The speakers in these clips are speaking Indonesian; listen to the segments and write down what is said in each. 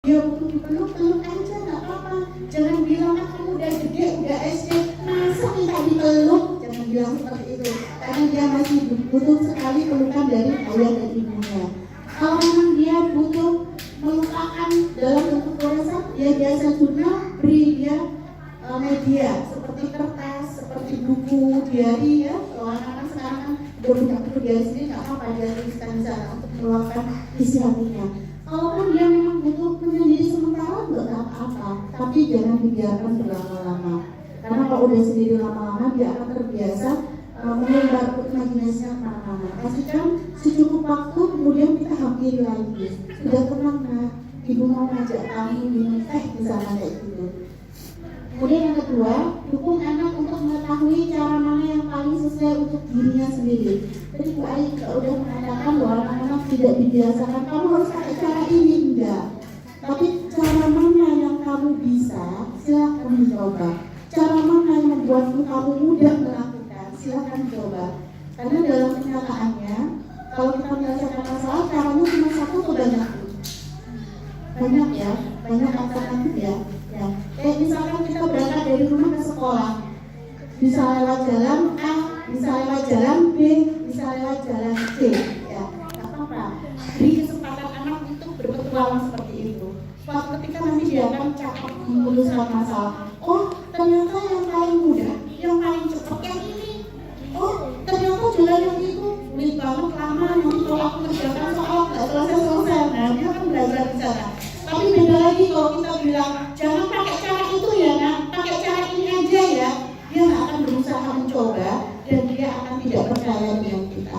dia butuh dipeluk, peluk aja nggak apa-apa. Jangan bilang kamu udah gede, udah SD, masa minta dipeluk? Jangan bilang seperti itu, karena dia masih butuh sekali pelukan dari ayah dan ibunya. Kalau memang dia butuh melupakan dalam bentuk tulisan, dia biasa juga beri dia media seperti kertas, seperti buku, diary ya. Kalau anak-anak sekarang kan udah punya buku diary sendiri, nggak apa-apa dia tuliskan di sana untuk meluapkan isi hatinya. Kalaupun dia memang butuh menyendiri sementara, nggak apa-apa, tapi jangan dibiarkan berlama-lama. Karena kalau udah sendiri lama-lama dia akan terbiasa melebar imajinasinya kemana-mana. Pastikan secukup waktu, kemudian kita hampiri lagi. Sudah pernah ibu mau ngajak kamu minum teh misalnya kayak gitu. Kemudian yang kedua, dukung anak untuk mengetahui cara mana yang paling sesuai untuk dirinya sendiri. Jadi Bu Ai udah mengatakan bahwa anak-anak tidak dibiasakan kamu harus pakai cara ini, enggak. Tapi cara mana yang kamu bisa, silakan dicoba. Cara mana yang membuatmu kamu mudah melakukan, silakan coba. Karena dalam kenyataannya, kalau kita menyelesaikan masalah, caranya cuma satu atau banyak? Banyak ya, banyak alternatif ya. Kayak misalkan kita berangkat dari rumah ke sekolah, bisa lewat jalan A, bisa lewat jalan B, bisa lewat jalan C, ya, nggak apa-apa. Beri kesempatan anak untuk berpetualang seperti itu. Suatu ketika nanti dia akan cakap memutuskan masalah. Oh, ternyata yang paling mudah, yang paling cepat yang ini. Oh, ternyata jalan yang itu sulit banget, lama. Nanti kalau aku kerjakan soal nggak selesai-selesai. Nah, dia akan belajar di sana. Tapi beda lagi kalau kita bilang jangan pakai cara itu ya nak, pakai cara ini aja ya. Dia nggak akan berusaha mencoba dan dia akan tidak percaya dengan kita.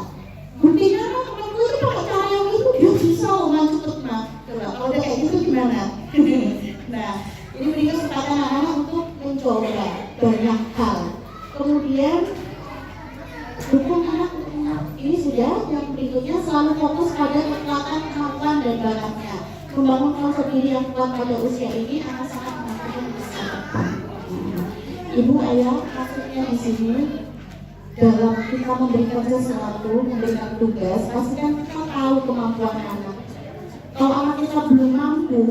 Buktinya kan temanku itu pakai cara yang itu dia bisa loh cepet mah. Coba kalau udah kayak gitu gimana? Nah, ini beri kesempatan anak-anak untuk mencoba banyak hal. Kemudian dukung anak ini sudah. Yang berikutnya selalu fokus pada kekuatan, kemampuan dan bakatnya. Membangun konsep diri yang kuat pada usia ini akan sangat membantu besar. Ibu ayah maksudnya di sini dalam kita memberikan sesuatu, memberikan tugas, pastikan kita tahu kemampuan anak. Kalau anak kita belum mampu,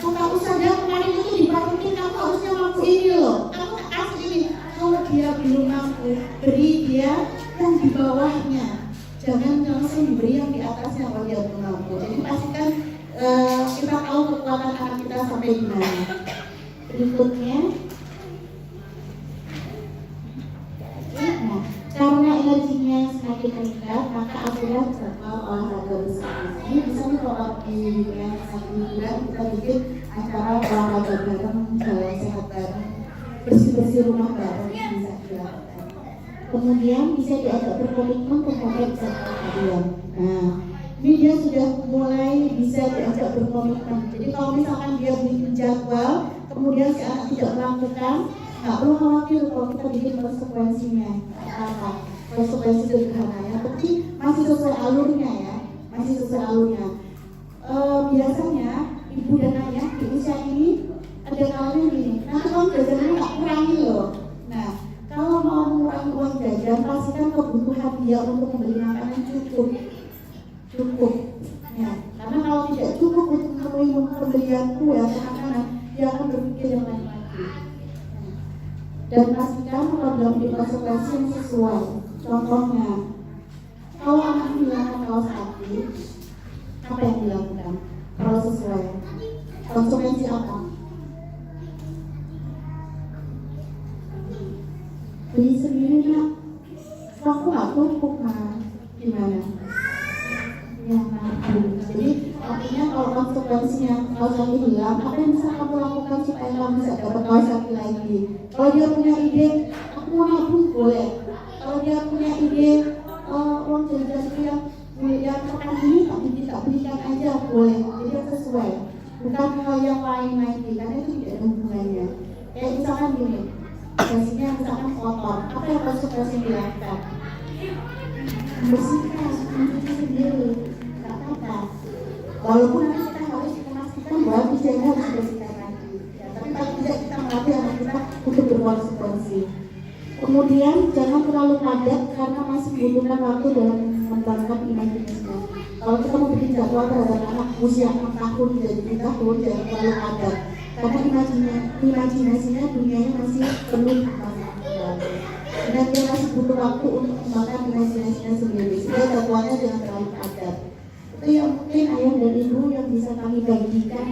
kamu sadar kemarin itu dipraktekin kamu harusnya mampu ini loh. Kamu kasih ini. Kalau dia belum mampu, beri dia yang di bawahnya. Jangan langsung diberi yang di atasnya kalau dia belum mampu. Jadi pastikan kita tahu kekuatan anak kita sampai di mana. Berikutnya, karena energinya semakin meningkat, maka akhirnya jadwal olahraga bersama. Ini misalnya kalau di yang satu bulan kita bikin acara olahraga bareng, jalan sehat bareng, bersih-bersih rumah bareng bisa dilakukan. Kemudian bisa diajak berkomitmen terhadap jadwal harian. Nah, ini dia sudah mulai bisa diajak berkomitmen. Jadi kalau misalkan dia bikin jadwal, kemudian si anak tidak melakukan, nggak perlu khawatir kalau kita bikin konsekuensinya. Apa? Konsekuensi sederhana. Yang penting masih sesuai alurnya ya, masih sesuai alurnya. Biasanya ibu dan ayah di usia ini ada kalanya gini. Nanti kalau jajannya nggak kurangi loh. Nah, kalau mau mengurangi uang jajan, pastikan kebutuhan dia untuk membeli makanan cukup. Ya, karena kalau tidak cukup untuk memenuhi pembelian kue atau makanan, dia akan berpikir yang lain lagi. Dan pastikan program di konsekuensi yang sesuai. Contohnya, kalau anak menggunakan kaos kaki, apa yang dilakukan? Kalau sesuai, konsekuensi apa? Beli sendiri nak, aku nggak cukup mah, gimana? Ya, jadi artinya kalau konsekuensinya kaos kaki hilang, apa yang bisa kamu lakukan supaya kamu bisa dapat kaos kaki lagi? Kalau dia punya ide, aku mau nabung boleh. Kalau dia punya ide uang jajan yang pekan ini tak belikan aja boleh. Jadi sesuai, bukan hal yang lain lagi karena itu tidak ada hubungannya. Kayak misalkan gini, kondisinya misalkan kotor, apa yang konsekuensi yang dilakukan? Membersihkan, mencuci sendiri. Walaupun nanti kita harus memastikan bahwa kijangnya harus dibersihkan lagi ya, tapi paling tidak kita melatih anak kita untuk berkonsekuensi. Kemudian jangan terlalu padat karena masih membutuhkan waktu dalam mengembangkan imajinasinya. Kalau kita mau bikin jadwal terhadap anak usia 6 tahun dan 7 tahun jangan terlalu padat, karena imajinasinya dunianya masih penuh dan dia masih butuh waktu untuk mengembangkan imajinasinya sendiri, sehingga jadwalnya jangan terlalu padat. Itu yang mungkin ayah dan ibu yang bisa kami bagikan.